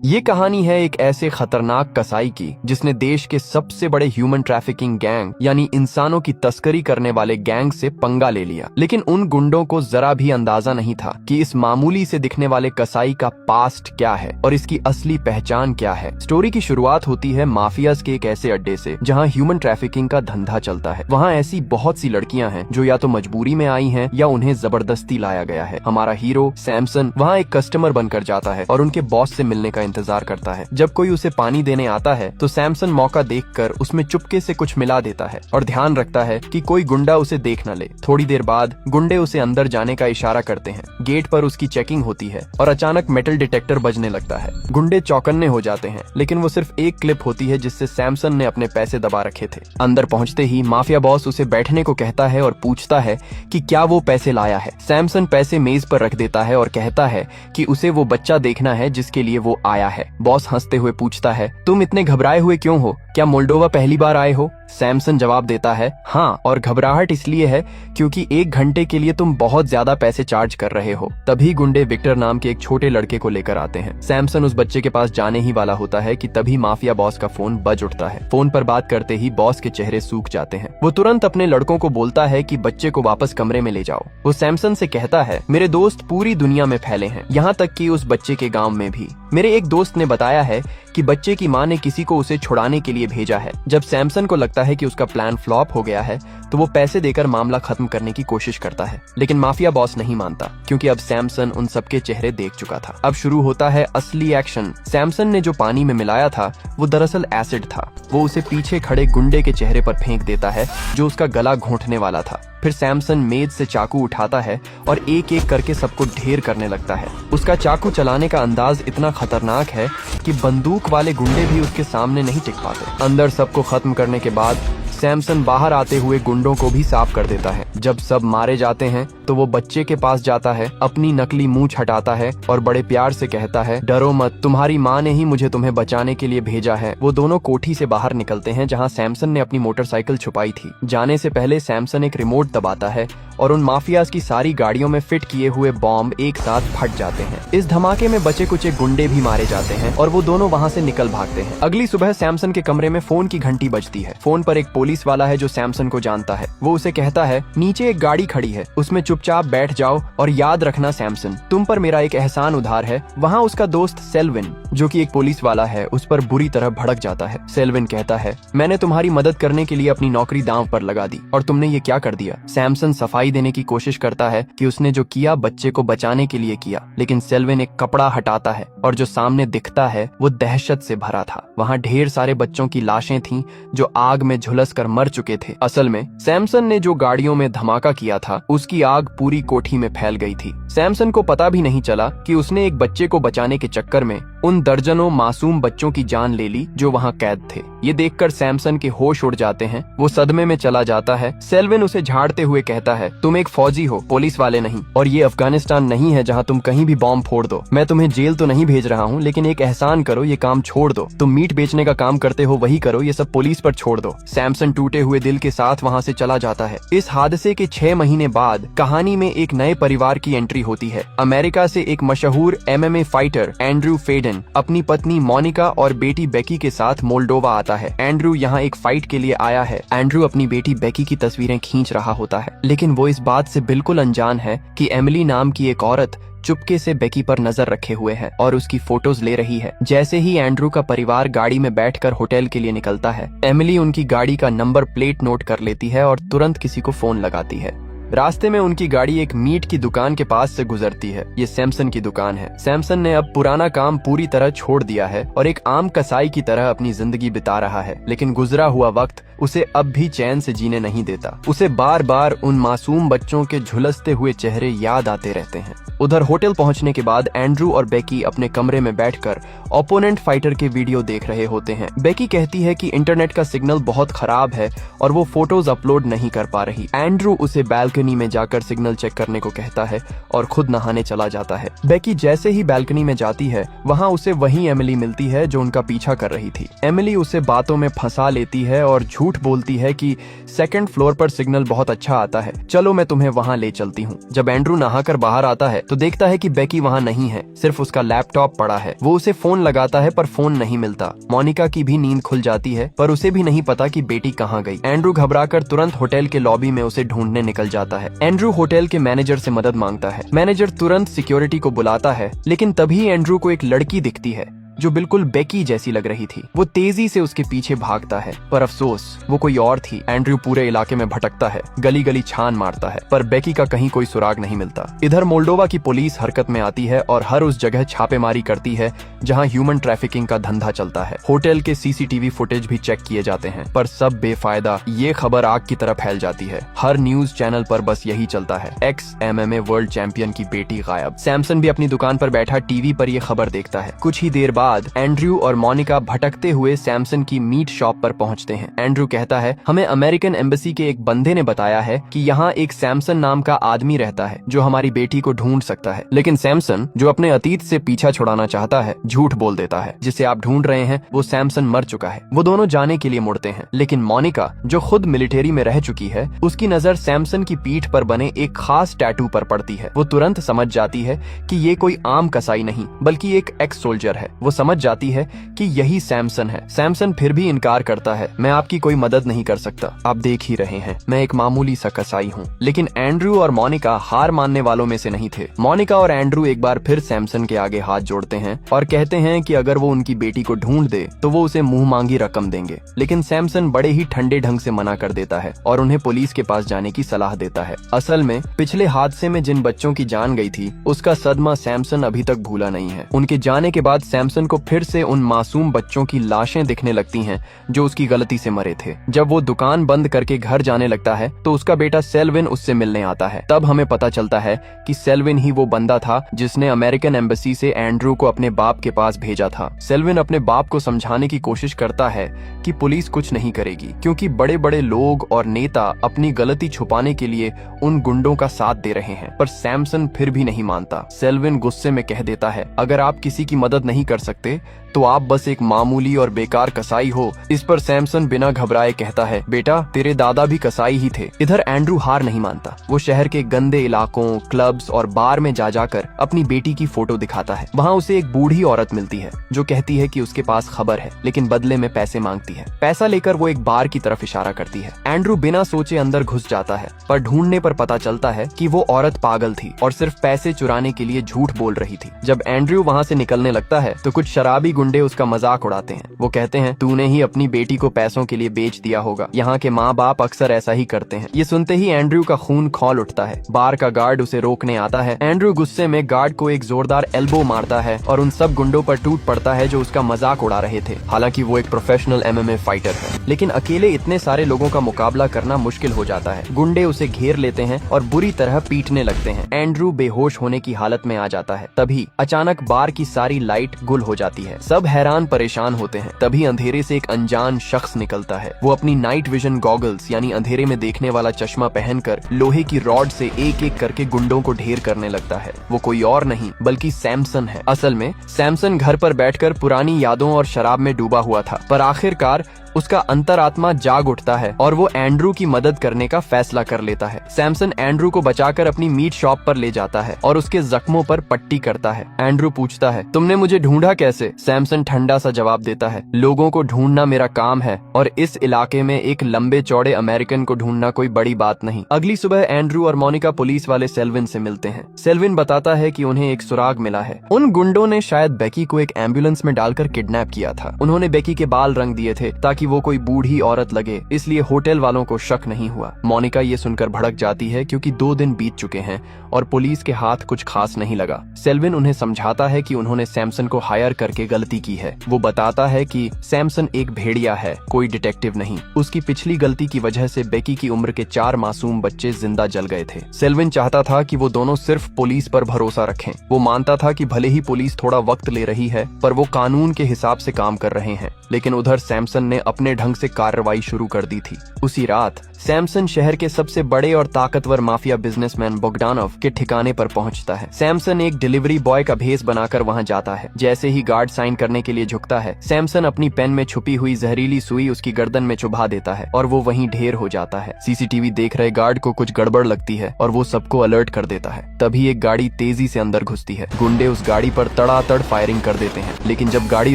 ये कहानी है एक ऐसे खतरनाक कसाई की जिसने देश के सबसे बड़े ह्यूमन ट्रैफिकिंग गैंग यानी इंसानों की तस्करी करने वाले गैंग से पंगा ले लिया। लेकिन उन गुंडों को जरा भी अंदाजा नहीं था कि इस मामूली से दिखने वाले कसाई का पास्ट क्या है और इसकी असली पहचान क्या है। स्टोरी की शुरुआत होती है माफियाज के एक ऐसे अड्डे से जहाँ ह्यूमन ट्रैफिकिंग का धंधा चलता है। वहाँ ऐसी बहुत सी लड़कियां हैं जो या तो मजबूरी में आई हैं या उन्हें जबरदस्ती लाया गया है। हमारा हीरो सैमसन वहाँ एक कस्टमर बनकर जाता है और उनके बॉस से मिलने का इंतजार करता है। जब कोई उसे पानी देने आता है तो सैमसन मौका देखकर उसमें चुपके से कुछ मिला देता है और ध्यान रखता है कि कोई गुंडा उसे देख न ले। थोड़ी देर बाद गुंडे उसे अंदर जाने का इशारा करते हैं। गेट पर उसकी चेकिंग होती है और अचानक मेटल डिटेक्टर बजने लगता है। गुंडे चौकन्ने हो जाते हैं, लेकिन वो सिर्फ एक क्लिप होती है जिससे सैमसन ने अपने पैसे दबा रखे थे। अंदर पहुंचते ही माफिया बॉस उसे बैठने को कहता है और पूछता है कि क्या वो पैसे लाया है। सैमसन पैसे मेज पर रख देता है और कहता है कि उसे वो बच्चा देखना है जिसके लिए वो आया है। बॉस हंसते हुए पूछता है, तुम इतने घबराए हुए क्यों हो? क्या मोल्डोवा पहली बार आए हो? सैमसन जवाब देता है, हाँ, और घबराहट इसलिए है क्योंकि 1 घंटे के लिए तुम बहुत ज्यादा पैसे चार्ज कर रहे हो। तभी गुंडे विक्टर नाम के एक छोटे लड़के को लेकर आते हैं। सैमसन उस बच्चे के पास जाने ही वाला होता है कि तभी माफिया बॉस का फोन बज उठता है। फोन पर बात करते ही बॉस के चेहरे सूख जाते हैं। वो तुरंत अपने लड़कों को बोलता है कि बच्चे को वापस कमरे में ले जाओ। वो सैमसन से कहता है, मेरे दोस्त पूरी दुनिया में फैले हैं, यहाँ तक कि उस बच्चे के गाँव में भी। मेरे एक दोस्त ने बताया है कि बच्चे की माँ ने किसी को उसे छुड़ाने के लिए भेजा है। जब सैमसन को लगता है कि उसका प्लान फ्लॉप हो गया है तो वो पैसे देकर मामला खत्म करने की कोशिश करता है, लेकिन माफिया बॉस नहीं मानता क्योंकि अब सैमसन उन सबके चेहरे देख चुका था। अब शुरू होता है असली एक्शन। सैमसन ने जो पानी में मिलाया था वो दरअसल एसिड था। वो उसे पीछे खड़े गुंडे के चेहरे पर फेंक देता है जो उसका गला घोंटने वाला था। फिर सैमसन मेज से चाकू उठाता है और एक एक करके सबको ढेर करने लगता है। उसका चाकू चलाने का अंदाज इतना खतरनाक है कि बंदूक वाले गुंडे भी उसके सामने नहीं टिक पाते। अंदर सबको खत्म करने के बाद सैमसन बाहर आते हुए गुंडों को भी साफ कर देता है। जब सब मारे जाते हैं तो वो बच्चे के पास जाता है, अपनी नकली मूंछ हटाता है और बड़े प्यार से कहता है, डरो मत, तुम्हारी माँ ने ही मुझे तुम्हें बचाने के लिए भेजा है। वो दोनों कोठी से बाहर निकलते हैं जहाँ सैमसन ने अपनी मोटरसाइकिल छुपाई थी। जाने से पहले सैमसन एक रिमोट दबाता है और उन माफियाज की सारी गाड़ियों में फिट किए हुए बॉम्ब एक साथ फट जाते हैं। इस धमाके में बचे कुछ गुंडे भी मारे जाते हैं और वो दोनों वहाँ से निकल भागते हैं। अगली सुबह सैमसन के कमरे में फोन की घंटी बजती है। फोन पर एक पुलिस वाला है जो सैमसन को जानता है। वो उसे कहता है, नीचे एक गाड़ी खड़ी है, उसमें चुपचाप बैठ जाओ और याद रखना सैमसन, तुम पर मेरा एक एहसान उधार है। वहाँ उसका दोस्त सेल्विन जो कि एक पुलिस वाला है उस पर बुरी तरह भड़क जाता है। सेल्विन कहता है, मैंने तुम्हारी मदद करने के लिए अपनी नौकरी दांव पर लगा दी और तुमने ये क्या कर दिया? सैमसन सफाई देने की कोशिश करता है कि उसने जो किया बच्चे को बचाने के लिए किया, लेकिन सेल्विन एक कपड़ा हटाता है और जो सामने दिखता है वो दहशत से भरा था। वहाँ ढेर सारे बच्चों की लाशें थीं जो आग में झुलस कर मर चुके थे। असल में सैमसन ने जो गाड़ियों में धमाका किया था उसकी आग पूरी कोठी में फैल गई थी। सैमसन को पता भी नहीं चला कि उसने एक बच्चे को बचाने के चक्कर में उन दर्जनों मासूम बच्चों की जान ले ली जो वहाँ कैद थे। ये देखकर सैमसन के होश उड़ जाते हैं। वो सदमे में चला जाता है। सेल्विन उसे झाड़ते हुए कहता है, तुम एक फौजी हो, पुलिस वाले नहीं, और ये अफगानिस्तान नहीं है जहाँ तुम कहीं भी बॉम्ब फोड़ दो। मैं तुम्हें जेल तो नहीं भेज रहा हूँ, लेकिन एक एहसान करो, ये काम छोड़ दो। तुम मीट बेचने का काम करते हो वही करो, ये सब पुलिस पर छोड़ दो। सैमसन टूटे हुए दिल के साथ वहाँ से चला जाता है। इस हादसे के 6 महीने बाद कहानी में एक नए परिवार की एंट्री होती है। अमेरिका से एक मशहूर MMA फाइटर एंड्रू फेडन अपनी पत्नी मोनिका और बेटी बेकी के साथ मोल्डोवा आता है। एंड्रू यहाँ एक फाइट के लिए आया है। एंड्रू अपनी बेटी बेकी की तस्वीरें खींच रहा होता है, लेकिन वो इस बात से बिल्कुल अनजान है कि एमिली नाम की एक औरत चुपके से बेकी पर नजर रखे हुए है और उसकी फोटोज ले रही है। जैसे ही एंड्रू का परिवार गाड़ी में बैठकर होटल के लिए निकलता है, एमिली उनकी गाड़ी का नंबर प्लेट नोट कर लेती है और तुरंत किसी को फोन लगाती है। रास्ते में उनकी गाड़ी एक मीट की दुकान के पास से गुजरती है। ये सैमसन की दुकान है। सैमसन ने अब पुराना काम पूरी तरह छोड़ दिया है और एक आम कसाई की तरह अपनी जिंदगी बिता रहा है, लेकिन गुजरा हुआ वक्त उसे अब भी चैन से जीने नहीं देता। उसे बार बार उन मासूम बच्चों के झुलसते हुए चेहरे याद आते रहते हैं। उधर होटल पहुंचने के बाद एंड्रू और बेकी अपने कमरे में बैठकर ओपोनेंट फाइटर के वीडियो देख रहे होते हैं। बेकी कहती है कि इंटरनेट का सिग्नल बहुत खराब है और वो फोटोज अपलोड नहीं कर पा रही। एंड्रू उसे बैल्कनी बालकनी में जाकर सिग्नल चेक करने को कहता है और खुद नहाने चला जाता है। बेकी जैसे ही बालकनी में जाती है वहाँ उसे वही एमिली मिलती है जो उनका पीछा कर रही थी। एमिली उसे बातों में फंसा लेती है और झूठ बोलती है कि सेकंड फ्लोर पर सिग्नल बहुत अच्छा आता है, चलो मैं तुम्हें वहाँ ले चलती हूँ। जब एंड्रू नहाकर बाहर आता है तो देखता है कि बेकी वहाँ नहीं है, सिर्फ उसका लैपटॉप पड़ा है। वो उसे फोन लगाता है पर फोन नहीं मिलता। मोनिका की भी नींद खुल जाती है पर उसे भी नहीं पता कि बेटी कहाँ गई। एंड्रू घबराकर तुरंत होटल के लॉबी में उसे ढूंढने निकल जाता है। एंड्रू होटल के मैनेजर से मदद मांगता है। मैनेजर तुरंत सिक्योरिटी को बुलाता है, लेकिन तभी एंड्रू को एक लड़की दिखती है जो बिल्कुल बेकी जैसी लग रही थी। वो तेजी से उसके पीछे भागता है पर अफसोस वो कोई और थी। एंड्रू पूरे इलाके में भटकता है, गली गली छान मारता है पर बेकी का कहीं कोई सुराग नहीं मिलता। इधर मोल्डोवा की पुलिस हरकत में आती है और हर उस जगह छापेमारी करती है जहां ह्यूमन ट्रैफिकिंग का धंधा चलता है। होटल के सीसीटीवी फुटेज भी चेक किए जाते हैं पर सब बेफायदा। ये खबर आग की तरह फैल जाती है। हर न्यूज चैनल पर बस यही चलता है, एक्स MMA वर्ल्ड चैंपियन की बेटी गायब। सैमसन भी अपनी दुकान पर बैठा टीवी पर ये खबर देखता है। कुछ ही देर बाद एंड्रयू और मोनिका भटकते हुए सैमसन की मीट शॉप पर पहुंचते हैं। एंड्रयू कहता है, हमें अमेरिकन एम्बेसी के एक बंदे ने बताया है कि यहाँ एक सैमसन नाम का आदमी रहता है जो हमारी बेटी को ढूंढ सकता है। लेकिन सैमसन, जो अपने अतीत से पीछा छुड़ाना चाहता है, झूठ बोल देता है। जिसे आप ढूंढ रहे हैं वो सैमसन मर चुका है। वो दोनों जाने के लिए मुड़ते हैं, लेकिन मोनिका, जो खुद मिलिट्री में रह चुकी है, उसकी नजर सैमसन की पीठ पर बने एक खास टैटू पर पड़ती है। वो तुरंत समझ जाती है कि ये कोई आम कसाई नहीं बल्कि एक एक्स सोल्जर है। वो समझ जाती है कि यही सैमसन है। सैमसन फिर भी इनकार करता है, मैं आपकी कोई मदद नहीं कर सकता, आप देख ही रहे हैं, मैं एक मामूली सा कसाई हूँ। लेकिन एंड्रयू और मोनिका हार मानने वालों में से नहीं थे। मोनिका और एंड्रयू एक बार फिर सैमसन के आगे हाथ जोड़ते हैं और कहते हैं कि अगर वो उनकी बेटी को ढूंढ दे तो वो उसे मुंह मांगी रकम देंगे। लेकिन सैमसन बड़े ही ठंडे ढंग से मना कर देता है और उन्हें पुलिस के पास जाने की सलाह देता है। असल में पिछले हादसे में जिन बच्चों की जान गई थी उसका सदमा सैमसन अभी तक भूला नहीं है। उनके जाने के बाद सैमसन को फिर से उन मासूम बच्चों की लाशें दिखने लगती हैं जो उसकी गलती से मरे थे। जब वो दुकान बंद करके घर जाने लगता है तो उसका बेटा सेल्विन उससे मिलने आता है। तब हमें पता चलता है कि सेल्विन ही वो बंदा था जिसने अमेरिकन एम्बेसी से एंड्रयू को अपने बाप के पास भेजा था। सेल्विन अपने बाप को समझाने की कोशिश करता है कि पुलिस कुछ नहीं करेगी क्योंकि बड़े बड़े लोग और नेता अपनी गलती छुपाने के लिए उन गुंडों का साथ दे रहे हैं। पर सैमसन फिर भी नहीं मानता। सेल्विन गुस्से में कह देता है, अगर आप किसी की मदद नहीं कर सकते तो आप बस एक मामूली और बेकार कसाई हो। इस पर सैमसन बिना घबराए कहता है, बेटा तेरे दादा भी कसाई ही थे। इधर एंड्रयू हार नहीं मानता। वो शहर के गंदे इलाकों, क्लब्स और बार में जा जाकर अपनी बेटी की फोटो दिखाता है। वहाँ उसे एक बूढ़ी औरत मिलती है जो कहती है कि उसके पास खबर है, लेकिन बदले में पैसे मांगती है। पैसा लेकर वो एक बार की तरफ इशारा करती है। एंड्रयू बिना सोचे अंदर घुस जाता है पर ढूंढने पर पता चलता है कि वो औरत पागल थी और सिर्फ पैसे चुराने के लिए झूठ बोल रही थी। जब एंड्रयू वहाँ से निकलने लगता है तो कुछ शराबी गुंडे उसका मजाक उड़ाते हैं। वो कहते हैं, तूने ही अपनी बेटी को पैसों के लिए बेच दिया होगा। यहाँ के माँ बाप अक्सर ऐसा ही करते हैं। ये सुनते ही एंड्रयू का खून खौल उठता है। बार का गार्ड उसे रोकने आता है। एंड्रयू गुस्से में गार्ड को एक जोरदार एल्बो मारता है और उन सब गुंडों पर टूट पड़ता है जो उसका मजाक उड़ा रहे थे। हालांकि वो एक प्रोफेशनल MMA फाइटर है, लेकिन अकेले इतने सारे लोगों का मुकाबला करना मुश्किल हो जाता है। गुंडे उसे घेर लेते हैं और बुरी तरह पीटने लगते हैं। एंड्रयू बेहोश होने की हालत में आ जाता है। तभी अचानक बार की सारी लाइट गुल हो जाती है। सब हैरान परेशान होते हैं। तभी अंधेरे से एक अनजान शख्स निकलता है। वो अपनी नाइट विजन गॉगल्स यानी अंधेरे में देखने वाला चश्मा पहनकर लोहे की रॉड से एक एक करके गुंडों को ढेर करने लगता है। वो कोई और नहीं बल्कि सैमसन है। असल में सैमसन घर पर बैठकर पुरानी यादों और शराब में डूबा हुआ था, पर आखिरकार उसका अंतरात्मा जाग उठता है और वो एंड्रयू की मदद करने का फैसला कर लेता है। सैमसन एंड्रयू को बचाकर अपनी मीट शॉप पर ले जाता है और उसके जख्मों पर पट्टी करता है। एंड्रयू पूछता है, तुमने मुझे ढूंढा कैसे? सैमसन ठंडा सा जवाब देता है, लोगों को ढूंढना मेरा काम है और इस इलाके में एक लंबे चौड़े अमेरिकन को ढूंढना कोई बड़ी बात नहीं। अगली सुबह एंड्रयू और मोनिका पुलिस वाले सेल्विन से मिलते हैं। सेल्विन बताता है कि उन्हें एक सुराग मिला है। उन गुंडों ने शायद बेकी को एक एम्बुलेंस में डालकर किडनैप किया था। उन्होंने बेकी के बाल रंग दिए थे ताकि वो कोई बूढ़ी औरत लगे, इसलिए होटल वालों को शक नहीं हुआ। मोनिका ये सुनकर भड़क जाती है क्योंकि 2 दिन बीत चुके हैं और पुलिस के हाथ कुछ खास नहीं लगा। सेल्विन उन्हें समझाता है कि उन्होंने सैमसन को हायर करके गलती की है। वो बताता है कि सैमसन एक भेड़िया है, कोई डिटेक्टिव नहीं। उसकी पिछली गलती की वजह से बेकी की उम्र के 4 मासूम बच्चे जिंदा जल गए थे। सेल्विन चाहता था कि वो दोनों सिर्फ पुलिस पर भरोसा रखें। वो मानता था कि भले ही पुलिस थोड़ा वक्त ले रही है पर वो कानून के हिसाब से काम कर रहे हैं। लेकिन उधर सैमसन ने अपने ढंग से कार्रवाई शुरू कर दी थी। उसी रात सैमसन शहर के सबसे बड़े और ताकतवर माफिया बिजनेसमैन बोगडानोव के ठिकाने पर पहुंचता है। सैमसन एक डिलीवरी बॉय का भेस बनाकर वहां जाता है। जैसे ही गार्ड साइन करने के लिए झुकता है, सैमसन अपनी पेन में छुपी हुई जहरीली सुई उसकी गर्दन में चुभा देता है और वो वहीं ढेर हो जाता है। सीसीटीवी देख रहे गार्ड को कुछ गड़बड़ लगती है और वो सबको अलर्ट कर देता है। तभी एक गाड़ी तेजी से अंदर घुसती है। गुंडे उस गाड़ी पर तड़ातड़ फायरिंग कर देते हैं, लेकिन जब गाड़ी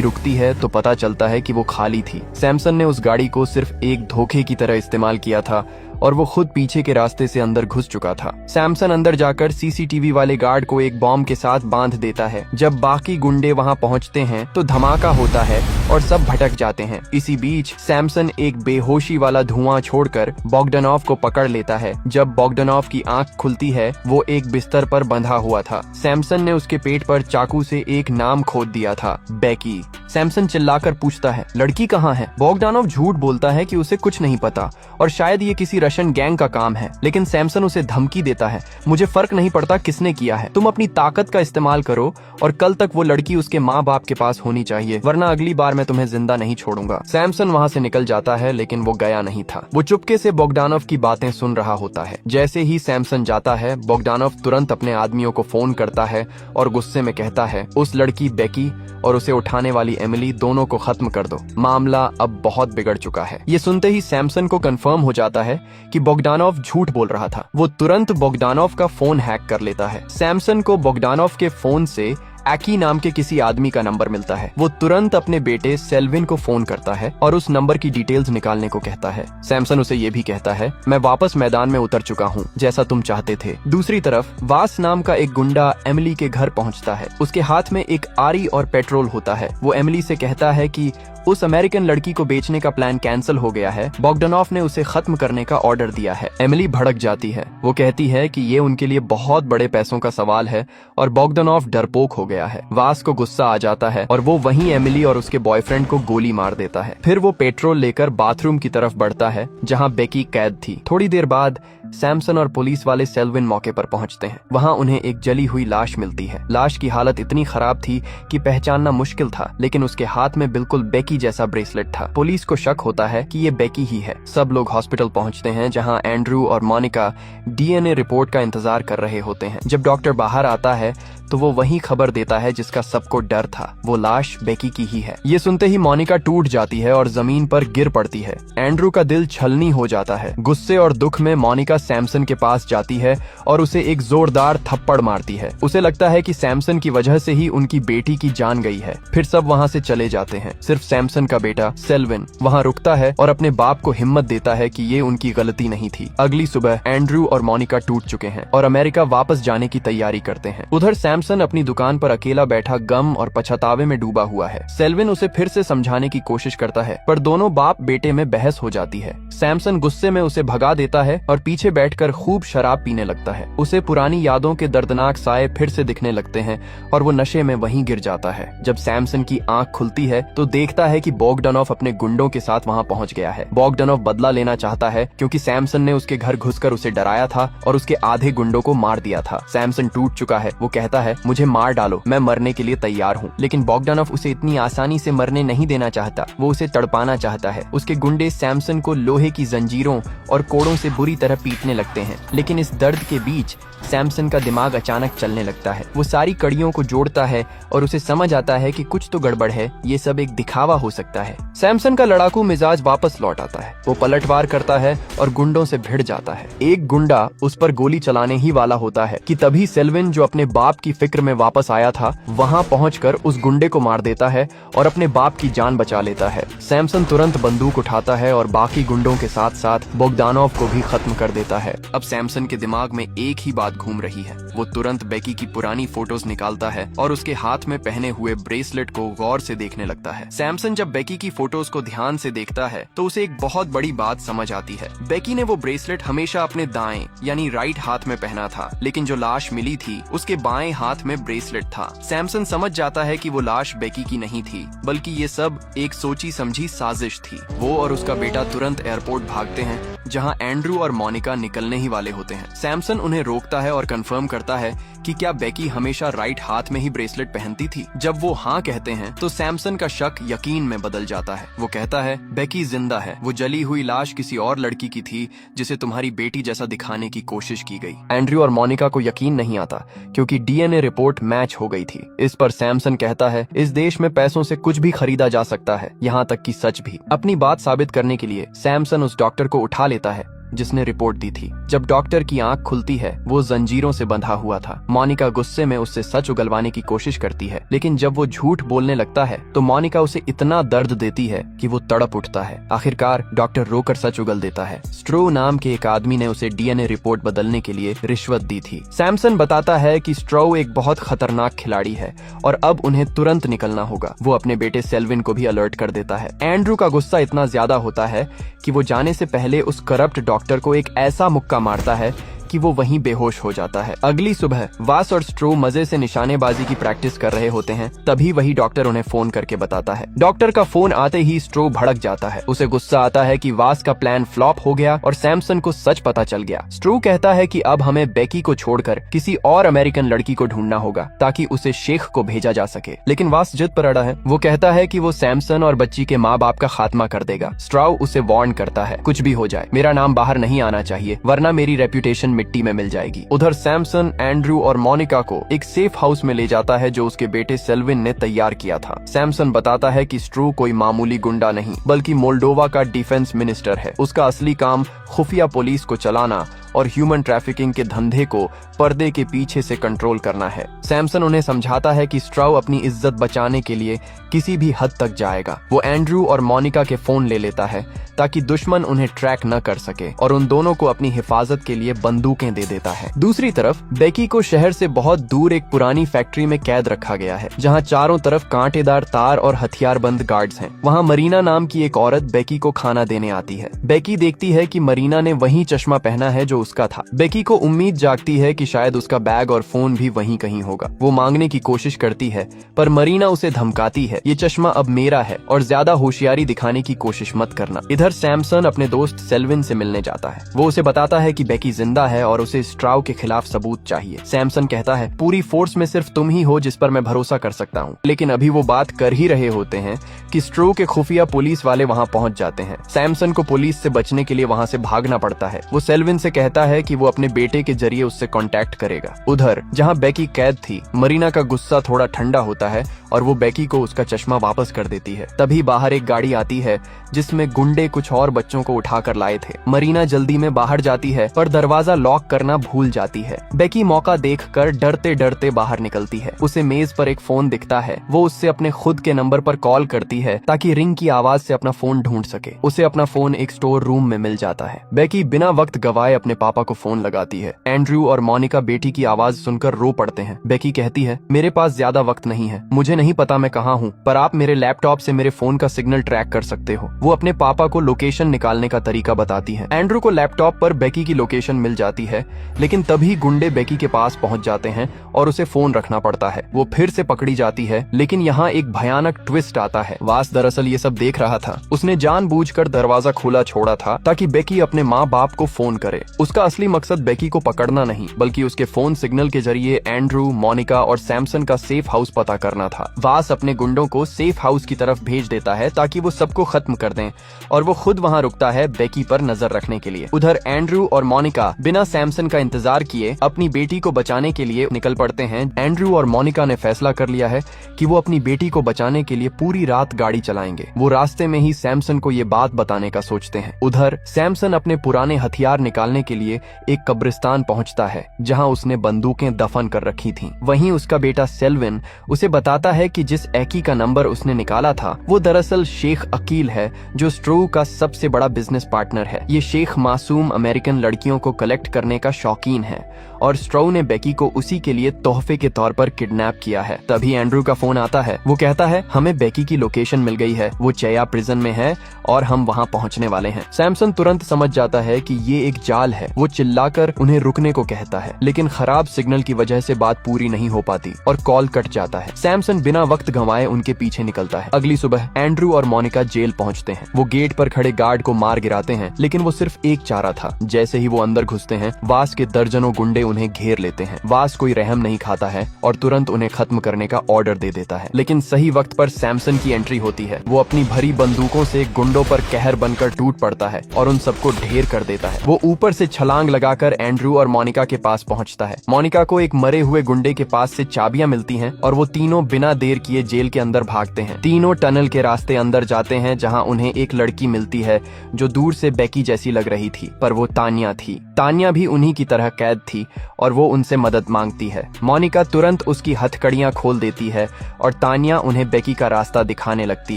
रुकती है तो पता चलता है कि वो खाली थी। सैमसन ने उस गाड़ी को सिर्फ एक धोखे की तरह इस्तेमाल किया था और वो खुद पीछे के रास्ते से अंदर घुस चुका था। सैमसन अंदर जाकर सीसीटीवी वाले गार्ड को एक बॉम्ब के साथ बांध देता है। जब बाकी गुंडे वहां पहुंचते हैं तो धमाका होता है और सब भटक जाते हैं। इसी बीच सैमसन एक बेहोशी वाला धुआं छोड़कर बोगडानोव को पकड़ लेता है। जब बोगडानोव की आंख खुलती है, वो एक बिस्तर पर बंधा हुआ था। सैमसन ने उसके पेट पर चाकू से एक नाम खोद दिया था, बेकी। सैमसन चिल्लाकर पूछता है, लड़की कहाँ है? बोगडानोव झूठ बोलता है कि उसे कुछ नहीं पता और शायद ये किसी रशियन गैंग का काम है, लेकिन सैमसन उसे धमकी देता है, मुझे फर्क नहीं पड़ता किसने किया है, तुम अपनी ताकत का इस्तेमाल करो और कल तक वो लड़की उसके माँ बाप के पास होनी चाहिए, वरना अगली बार मैं तुम्हें जिंदा नहीं छोड़ूंगा। सैमसन वहाँ से निकल जाता है, लेकिन वो गया नहीं था। वो चुपके से बोगडानोव की बातें सुन रहा होता है। जैसे ही सैमसन जाता है, बोगडानोव तुरंत अपने आदमियों को फोन करता है और गुस्से में कहता है, उस लड़की बेकी और उसे उठाने वाली एमिली दोनों को खत्म कर दो, मामला अब बहुत बिगड़ चुका है। ये सुनते ही सैमसन को कंफर्म हो जाता है कि बोगडानोव झूठ बोल रहा था। वो तुरंत बोगडानोव का फोन हैक कर लेता है। सैमसन को बोगडानोव के फोन से एकी नाम के किसी आदमी का नंबर मिलता है। वो तुरंत अपने बेटे सेल्विन को फोन करता है और उस नंबर की डिटेल्स निकालने को कहता है। सैमसन उसे ये भी कहता है, मैं वापस मैदान में उतर चुका हूँ, जैसा तुम चाहते थे। दूसरी तरफ वास नाम का एक गुंडा एमिली के घर पहुँचता है। उसके हाथ में एक आरी और पेट्रोल होता है। वो एमिली से कहता है कि उस अमेरिकन लड़की को बेचने का प्लान कैंसिल हो गया है, बोगडानोव ने उसे खत्म करने का ऑर्डर दिया है। एमिली भड़क जाती है। वो कहती है कि ये उनके लिए बहुत बड़े पैसों का सवाल है और बोगडानोव डरपोक हो गया है। वास को गुस्सा आ जाता है और वो वहीं एमिली और उसके बॉयफ्रेंड को गोली मार देता है। फिर वो पेट्रोल लेकर बाथरूम की तरफ बढ़ता है जहाँ बेकी कैद थी। थोड़ी देर बाद सैमसन और पुलिस वाले सेल्विन मौके पर पहुंचते हैं। वहां उन्हें एक जली हुई लाश मिलती है। लाश की हालत इतनी खराब थी कि पहचानना मुश्किल था, लेकिन उसके हाथ में बिल्कुल बेकी जैसा ब्रेसलेट था। पुलिस को शक होता है कि ये बेकी ही है। सब लोग हॉस्पिटल पहुंचते हैं जहां एंड्रू और मोनिका डीएनए रिपोर्ट का इंतजार कर रहे होते हैं। जब डॉक्टर बाहर आता है तो वो वही खबर देता है जिसका सबको डर था, वो लाश बेकी की ही है। ये सुनते ही मोनिका टूट जाती है और जमीन पर गिर पड़ती है। एंड्रू का दिल छलनी हो जाता है। गुस्से और दुख में मोनिका सैमसन के पास जाती है और उसे एक जोरदार थप्पड़ मारती है। उसे लगता है कि सैमसन की वजह से ही उनकी बेटी की जान गई है। फिर सब वहाँ से चले जाते हैं। सिर्फ सैमसन का बेटा सेल्विन वहाँ रुकता है और अपने बाप को हिम्मत देता है कि ये उनकी गलती नहीं थी। अगली सुबह एंड्रू और मोनिका टूट चुके हैं और अमेरिका वापस जाने की तैयारी करते हैं। उधर सैमसन अपनी दुकान पर अकेला बैठा गम और पछतावे में डूबा हुआ है। सेल्विन उसे फिर से समझाने की कोशिश करता है, पर दोनों बाप बेटे में बहस हो जाती है। सैमसन गुस्से में उसे भगा देता है और पीछे बैठकर खूब शराब पीने लगता है। उसे पुरानी यादों के दर्दनाक साए फिर से दिखने लगते हैं और वो नशे में वहीं गिर जाता है। जब सैमसन की आंख खुलती है तो देखता है कि बोगडानोव अपने गुंडों के साथ वहां पहुंच गया है। बोगडानोव बदला लेना चाहता है क्योंकि सैमसन ने उसके घर घुसकर उसे डराया था और उसके आधे गुंडों को मार दिया था। सैमसन टूट चुका है। वो कहता है, मुझे मार डालो, मैं मरने के लिए तैयार हूँ। लेकिन बोगडानोव उसे इतनी आसानी से मरने नहीं देना चाहता। वो उसे तड़पाना चाहता है। उसके गुंडे सैमसन को लोहे की जंजीरों और कोड़ों से बुरी तरह पीटने लगते हैं, लेकिन इस दर्द के बीच सैमसन का दिमाग अचानक चलने लगता है। वो सारी कड़ियों को जोड़ता है और उसे समझ आता है कि कुछ तो गड़बड़ है, ये सब एक दिखावा हो सकता है। सैमसन का लड़ाकू मिजाज वापस लौट आता है। वो पलटवार करता है और गुंडों से भिड़ जाता है। एक गुंडा उस पर गोली चलाने ही वाला होता है कि तभी सेल्विन, जो अपने बाप की फिक्र में वापस आया था, वहां पहुंचकर उस गुंडे को मार देता है और अपने बाप की जान बचा लेता है। सैमसन तुरंत बंदूक उठाता है और बाकी गुंडों के साथ साथ बोगडानोव को भी खत्म कर देता है। अब सैमसन के दिमाग में एक ही बात घूम रही है। वो तुरंत बेकी की पुरानी फोटोज निकालता है और उसके हाथ में पहने हुए ब्रेसलेट को गौर से देखने लगता है। सैमसन जब बेकी की फोटोज को ध्यान से देखता है तो उसे एक बहुत बड़ी बात समझ आती है। बेकी ने वो ब्रेसलेट हमेशा अपने दाएं यानी राइट हाथ में पहना था, लेकिन जो लाश मिली थी उसके बाएं हाथ में ब्रेसलेट था। सैमसन समझ जाता है कि वो लाश बेकी की नहीं थी, बल्कि ये सब एक सोची समझी साजिश थी। वो और उसका बेटा तुरंत एयरपोर्ट भागते हैं जहां एंड्रू और मोनिका निकलने ही वाले होते हैं। सैमसन उन्हें रोकता है और कंफर्म करता है कि क्या बेकी हमेशा राइट हाथ में ही ब्रेसलेट पहनती थी। जब वो हाँ कहते हैं तो सैमसन का शक यकीन में बदल जाता है। वो कहता है बेकी जिंदा है, वो जली हुई लाश किसी और लड़की की थी जिसे तुम्हारी बेटी जैसा दिखाने की कोशिश की गई। एंड्रू और मोनिका को यकीन नहीं आता क्योंकि डीएनए रिपोर्ट मैच हो गई थी। इस पर सैमसन कहता है इस देश में पैसों से कुछ भी खरीदा जा सकता है, यहाँ तक कि सच भी। अपनी बात साबित करने के लिए सैमसन उस डॉक्टर को उठा लेता है जिसने रिपोर्ट दी थी। जब डॉक्टर की आंख खुलती है वो जंजीरों से बंधा हुआ था। मोनिका गुस्से में उससे सच उगलवाने की कोशिश करती है, लेकिन जब वो झूठ बोलने लगता है तो मोनिका उसे इतना दर्द देती है कि वो तड़प उठता है। आखिरकार डॉक्टर रोकर सच उगल देता है। स्ट्रो नाम के एक आदमी ने उसे डीएनए रिपोर्ट बदलने के लिए रिश्वत दी थी। सैमसन बताता है कि स्ट्रो एक बहुत खतरनाक खिलाड़ी है और अब उन्हें तुरंत निकलना होगा। वो अपने बेटे सेल्विन को भी अलर्ट कर देता है। एंड्रू का गुस्सा इतना ज्यादा होता है कि वो जाने से पहले उस करप्ट डॉक्टर को एक ऐसा मुक्का मारता है कि वो वहीं बेहोश हो जाता है। अगली सुबह वास और स्ट्रो मजे से निशानेबाजी की प्रैक्टिस कर रहे होते हैं। तभी वही डॉक्टर उन्हें फोन करके बताता है। डॉक्टर का फोन आते ही स्ट्रो भड़क जाता है। उसे गुस्सा आता है कि वास का प्लान फ्लॉप हो गया और सैमसन को सच पता चल गया। स्ट्रो कहता है कि अब हमें बेकी को छोड़कर किसी और अमेरिकन लड़की को ढूंढना होगा ताकि उसे शेख को भेजा जा सके, लेकिन वास जिद पर अड़ा है। वो कहता है कि वो सैमसन और बच्ची के माँ बाप का खात्मा कर देगा। स्ट्रो उसे वार्न करता है कुछ भी हो जाए मेरा नाम बाहर नहीं आना चाहिए, वरना मेरी रेप्यूटेशन मिट्टी में मिल जाएगी। उधर सैमसन एंड्रू और मोनिका को एक सेफ हाउस में ले जाता है जो उसके बेटे सेल्विन ने तैयार किया था। सैमसन बताता है कि स्ट्रू कोई मामूली गुंडा नहीं बल्कि मोल्डोवा का डिफेंस मिनिस्टर है। उसका असली काम खुफिया पुलिस को चलाना और ह्यूमन ट्रैफिकिंग के धंधे को पर्दे के पीछे से कंट्रोल करना है। सैमसन उन्हें समझाता है कि स्ट्राउ अपनी इज्जत बचाने के लिए किसी भी हद तक जाएगा। वो एंड्रू और मोनिका के फोन ले लेता है ताकि दुश्मन उन्हें ट्रैक न कर सके और उन दोनों को अपनी हिफाजत के लिए बंदूकें दे देता है। दूसरी तरफ बेकी को शहर से बहुत दूर एक पुरानी फैक्ट्री में कैद रखा गया है जहां चारों तरफ कांटेदार तार और हथियारबंद गार्ड्स हैं। वहां मरीना नाम की एक औरत बेकी को खाना देने आती है। बेकी देखती है कि मरीना ने वही चश्मा पहना है जो उसका था। बेकी को उम्मीद जागती है कि शायद उसका बैग और फोन भी वहीं कहीं होगा। वो मांगने की कोशिश करती है पर मरीना उसे धमकाती है, ये चश्मा अब मेरा है और ज्यादा होशियारी दिखाने की कोशिश मत करना। इधर सैमसन अपने दोस्त सेल्विन से मिलने जाता है। वो उसे बताता है कि बेकी जिंदा है और उसे स्ट्राउ के खिलाफ सबूत चाहिए। सैमसन कहता है पूरी फोर्स में सिर्फ तुम ही हो जिस पर मैं भरोसा कर सकता हूँ। लेकिन अभी वो बात कर ही रहे होते हैं कि स्ट्रो के खुफिया पुलिस वाले वहाँ पहुँच जाते हैं। सैमसन को पुलिस से बचने के लिए वहाँ से भागना पड़ता है। वो सेल्विन से कहता है कि वो अपने बेटे के जरिए उससे कांटेक्ट करेगा। उधर जहाँ बेकी कैद थी, मरीना का गुस्सा थोड़ा ठंडा होता है और वो बेकी को उसका चश्मा वापस कर देती है। तभी बाहर एक गाड़ी आती है जिसमें गुंडे कुछ और बच्चों को उठाकर लाए थे। मरीना जल्दी में बाहर जाती है पर दरवाजा लॉक करना भूल जाती है। बेकी मौका देखकर डरते डरते बाहर निकलती है। उसे मेज पर एक फोन दिखता है। वो उससे अपने खुद के नंबर पर कॉल करती है ताकि रिंग की आवाज से अपना फोन ढूंढ सके। उसे अपना फोन एक स्टोर रूम में मिल जाता है। बेकी बिना वक्त गवाए अपने पापा को फोन लगाती है। एंड्रू और मोनिका बेटी की आवाज सुनकर रो पड़ते हैं। बेकी कहती है मेरे पास ज्यादा वक्त नहीं है, मुझे नहीं पता मैं कहाँ हूँ, पर आप मेरे लैपटॉप से मेरे फोन का सिग्नल ट्रैक कर सकते हो। वो अपने पापा को लोकेशन निकालने का तरीका बताती है। एंड्रू को लैपटॉप पर बेकी की लोकेशन मिल जाती है, लेकिन तभी गुंडे बेकी के पास पहुंच जाते हैं और उसे फोन रखना पड़ता है। वो फिर से पकड़ी जाती है, लेकिन यहाँ एक भयानक ट्विस्ट आता है। वास दरअसल ये सब देख रहा था। उसने जानबूझकर दरवाजा खुला छोड़ा था ताकि बेकी अपने माँ बाप को फोन करे। उसका असली मकसद बेकी को पकड़ना नहीं बल्कि उसके फोन सिग्नल के जरिए एंड्रू, मोनिका और सैमसन का सेफ हाउस पता करना था। वास अपने गुंडों को सेफ हाउस की तरफ भेज देता है ताकि वो सबको खत्म कर दें और वो खुद वहाँ रुकता है बेकी पर नजर रखने के लिए। उधर एंड्रू और मोनिका बिना सैमसन का इंतजार किए अपनी बेटी को बचाने के लिए निकल पड़ते हैं। एंड्रू और मोनिका ने फैसला कर लिया है कि वो अपनी बेटी को बचाने के लिए पूरी रात गाड़ी चलाएंगे। वो रास्ते में ही सैमसन को ये बात बताने का सोचते हैं। उधर सैमसन अपने पुराने हथियार निकालने के लिए एक कब्रिस्तान पहुंचता है जहां उसने बंदूकें दफन कर रखी थीं। वहीं उसका बेटा सेल्विन उसे बताता है कि जिस एकी का नंबर उसने निकाला था वो दरअसल शेख अकील है जो स्ट्रो का सबसे बड़ा बिजनेस पार्टनर है। ये शेख मासूम अमेरिकन लड़कियों को कलेक्ट करने का शौकीन है और स्ट्रो ने बेकी को उसी के लिए तोहफे के तौर पर किडनैप किया है। तभी एंड्रू का फोन आता है। वो कहता है हमें बेकी की लोकेशन मिल गई है, वो चेया प्रिजन में है और हम वहाँ पहुँचने वाले हैं। सैमसन तुरंत समझ जाता है कि ये एक जाल है। वो चिल्लाकर उन्हें रुकने को कहता है, लेकिन खराब सिग्नल की वजह से बात पूरी नहीं हो पाती और कॉल कट जाता है। सैमसन बिना वक्त गंवाए उनके पीछे निकलता है। अगली सुबह एंड्रू और मोनिका जेल पहुंचते हैं। वो गेट पर खड़े गार्ड को मार गिराते हैं, लेकिन वो सिर्फ एक चारा था। जैसे ही वो अंदर घुसते हैं, वास के दर्जनों गुंडे उन्हें घेर लेते हैं। वास कोई रहम नहीं खाता है और तुरंत उन्हें खत्म करने का ऑर्डर दे देता है। लेकिन सही वक्त पर सैमसन की एंट्री होती है। वो अपनी भरी बंदूकों से गुंडों पर कहर बनकर टूट पड़ता है और उन सबको ढेर कर देता है। वो ऊपर से छलांग लगाकर एंड्रू और मोनिका के पास पहुंचता है। मोनिका को एक मरे हुए गुंडे के पास से चाबियां मिलती हैं और वो तीनों बिना देर किए जेल के अंदर भागते हैं। तीनों टनल के रास्ते अंदर जाते हैं, जहां उन्हें एक लड़की मिलती है जो दूर से बेकी जैसी लग रही थी, पर वो तान्या थी। तान्या भी उन्हीं की तरह कैद थी और वो उनसे मदद मांगती है। मोनिका तुरंत उसकी हथकड़ियां खोल देती है और तान्या उन्हें बेकी का रास्ता दिखाने लगती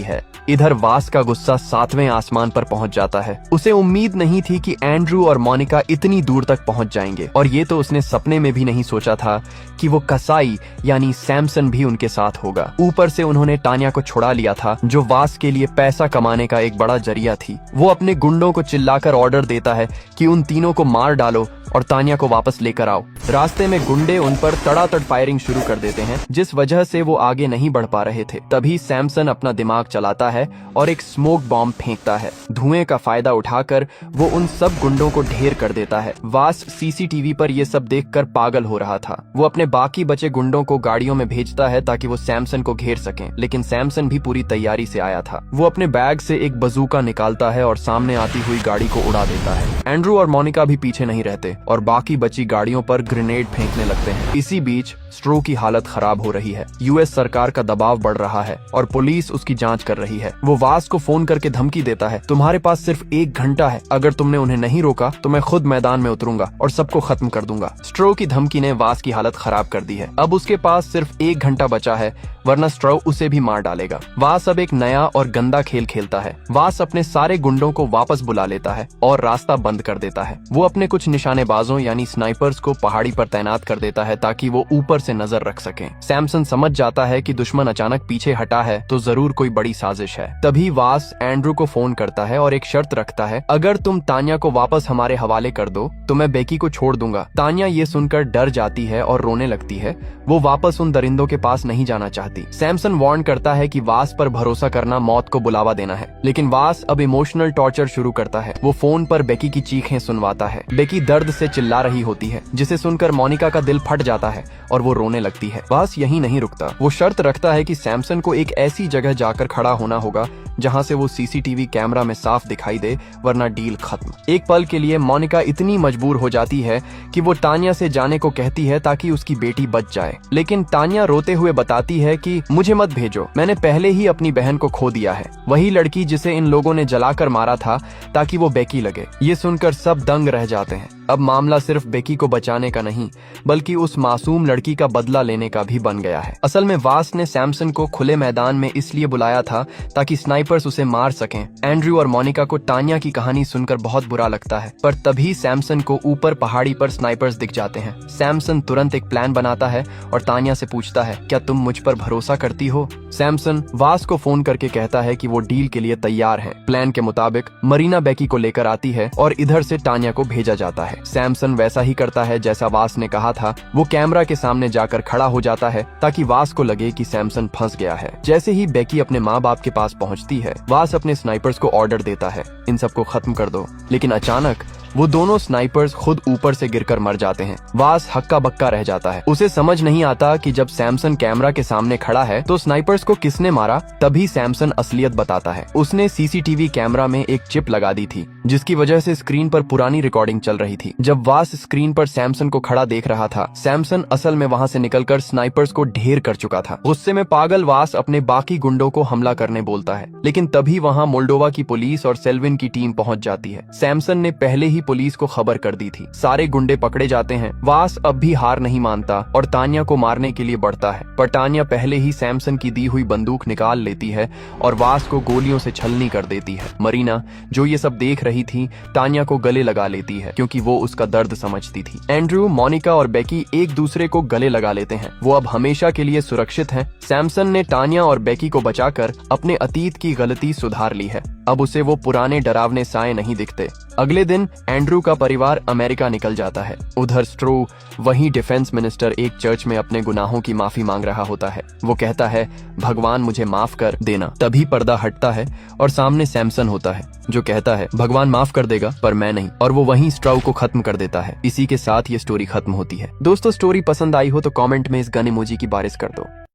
है। इधर वास का गुस्सा 7वें आसमान पर पहुंच जाता है। उसे उम्मीद नहीं थी कि एंड्रू और मोनिका इतनी दूर तक पहुंच जाएंगे, और ये तो उसने सपने में भी नहीं सोचा था कि वो कसाई यानी सैमसन भी उनके साथ होगा। ऊपर से उन्होंने तान्या को छुड़ा लिया था, जो वास के लिए पैसा कमाने का एक बड़ा जरिया थी। वो अपने गुंडों को चिल्लाकर ऑर्डर देता है कि उन तीनों को मार डालो और तान्या को वापस लेकर आओ। रास्ते में गुंडे उन पर तड़ातड़ फायरिंग शुरू कर देते हैं, जिस वजह से वो आगे नहीं बढ़ पा रहे थे। तभी सैमसन अपना दिमाग चलाता है और एक स्मोक बॉम्ब फेंकता है। धुएं का फायदा उठाकर वो उन सब गुंडों को ढेर कर देता है। वास सीसीटीवी पर ये सब देखकर पागल हो रहा था। वो अपने बाकी बचे गुंडों को गाड़ियों में भेजता है ताकि वो सैमसन को घेर सकें, लेकिन सैमसन भी पूरी तैयारी से आया था। वो अपने बैग से एक बजूका निकालता है और सामने आती हुई गाड़ी को उड़ा देता है। एंड्रू और मोनिका भी पीछे नहीं रहते और बाकी बची गाड़ियों पर ग्रेनेड फेंकने लगते हैं। इसी बीच स्ट्रो की हालत खराब हो रही है। यूएस सरकार का दबाव बढ़ रहा है और पुलिस उसकी जांच कर रही है। वो वास को फोन करके धमकी देता है, तुम्हारे पास सिर्फ 1 घंटा है, अगर तुमने उन्हें नहीं रोका तो मैं खुद मैदान में उतरूंगा और सबको खत्म कर दूंगा। स्ट्रो की धमकी ने वास की हालत खराब कर दी है। अब उसके पास सिर्फ 1 घंटा बचा है, वरना स्ट्रो उसे भी मार डालेगा। वास अब एक नया और गंदा खेल खेलता है। वास अपने सारे गुंडों को वापस बुला लेता है और रास्ता बंद कर देता है। वो अपने कुछ निशानेबाजों यानी स्नाइपर्स को पहाड़ी पर तैनात कर देता है ताकि वो ऊपर से नजर रख सकें। सैमसन समझ जाता है कि दुश्मन अचानक पीछे हटा है तो जरूर कोई बड़ी साजिश है। तभी वास एंड्रू को फोन करता है और एक शर्त रखता है, अगर तुम तान्या को वापस हमारे हवाले कर दो तो मैं बेकी को छोड़ दूंगा। तान्या ये सुनकर डर जाती है और रोने लगती है। वो वापस उन दरिंदों के पास नहीं जाना चाहती। सैमसन वार्न करता है कि वास पर भरोसा करना मौत को बुलावा देना है, लेकिन वास अब इमोशनल टॉर्चर शुरू करता है। वो फोन पर बेकी की चीखें सुनवाता है। बेकी दर्द से चिल्ला रही होती है, जिसे सुनकर मोनिका का दिल फट जाता है और वो रोने लगती है। वास यहीं नहीं रुकता। वो शर्त रखता है कि सैमसन को एक ऐसी जगह जाकर खड़ा होना होगा जहां से वो सीसीटीवी कैमरा में साफ दिखाई दे, वरना डील खत्म। एक पल के लिए मोनिका इतनी मजबूर हो जाती है कि वो तान्या से जाने को कहती है ताकि उसकी बेटी बच जाए, लेकिन तान्या रोते हुए बताती है कि मुझे मत भेजो, मैंने पहले ही अपनी बहन को खो दिया है, वही लड़की जिसे इन लोगों ने जलाकर मारा था ताकि वो बेकी लगे। ये सुनकर सब दंग रह जाते हैं। अब मामला सिर्फ बेकी को बचाने का नहीं, बल्कि उस मासूम लड़की का बदला लेने का भी बन गया है। असल में वास ने सैमसन को खुले मैदान में इसलिए बुलाया था ताकि स्नाइपर्स उसे मार सकें। एंड्रू और मोनिका को तान्या की कहानी सुनकर बहुत बुरा लगता है, पर तभी सैमसन को ऊपर पहाड़ी पर स्नाइपर्स दिख जाते हैं। सैमसन तुरंत एक प्लान बनाता है और तान्या से पूछता है, क्या तुम मुझ पर भरोसा करती हो? सैमसन वास को फोन करके कहता है कि वो डील के लिए तैयार है। प्लान के मुताबिक मरीना बेकी को लेकर आती है और इधर से तान्या को भेजा जाता है। सैमसन वैसा ही करता है जैसा वास ने कहा था। वो कैमरा के सामने जाकर खड़ा हो जाता है ताकि वास को लगे कि सैमसन फंस गया है। जैसे ही बेकी अपने माँ बाप के पास पहुंचती है, वास अपने स्नाइपर्स को ऑर्डर देता है, इन सबको खत्म कर दो। लेकिन अचानक वो दोनों स्नाइपर्स खुद ऊपर से गिरकर मर जाते हैं। वास हक्का बक्का रह जाता है। उसे समझ नहीं आता कि जब सैमसन कैमरा के सामने खड़ा है तो स्नाइपर्स को किसने मारा। तभी सैमसन असलियत बताता है। उसने सीसीटीवी कैमरा में एक चिप लगा दी थी, जिसकी वजह से स्क्रीन पर पुरानी रिकॉर्डिंग चल रही थी। जब वास स्क्रीन पर सैमसन को खड़ा देख रहा था, सैमसन असल में वहां से निकलकर स्नाइपर्स को ढेर कर चुका था। गुस्से में पागल वास अपने बाकी गुंडों को हमला करने बोलता है, लेकिन तभी वहां मोल्डोवा की पुलिस और सेल्विन की टीम पहुंच जाती है। सैमसन ने पहले ही पुलिस को खबर कर दी थी। सारे गुंडे पकड़े जाते हैं। वास अब भी हार नहीं मानता और तान्या को मारने के लिए बढ़ता है, पर तान्या पहले ही सैमसन की दी हुई बंदूक निकाल लेती है और वास को गोलियों से छलनी कर देती है। मरीना, जो ये सब देख रही थी, तान्या को गले लगा लेती है क्योंकि वो उसका दर्द समझती थी। एंड्रू, मोनिका और बेकी एक दूसरे को गले लगा लेते हैं। वो अब हमेशा के लिए सुरक्षित हैं। सैमसन ने तान्या और बेकी को बचाकर अपने अतीत की गलती सुधार ली है। अब उसे वो पुराने डरावने साए नहीं दिखते। अगले दिन एंड्रू का परिवार अमेरिका निकल जाता है। उधर स्ट्रो, वहीं डिफेंस मिनिस्टर, एक चर्च में अपने गुनाहों की माफी मांग रहा होता है। वो कहता है, भगवान मुझे माफ कर देना। तभी पर्दा हटता है और सामने सैमसन होता है, जो कहता है, भगवान माफ कर देगा पर मैं नहीं। और वो वहीं स्ट्रो को खत्म कर देता है। इसी के साथ ये स्टोरी खत्म होती है। दोस्तों, स्टोरी पसंद आई हो तो कमेंट में इस गन इमोजी की बारिश कर दो।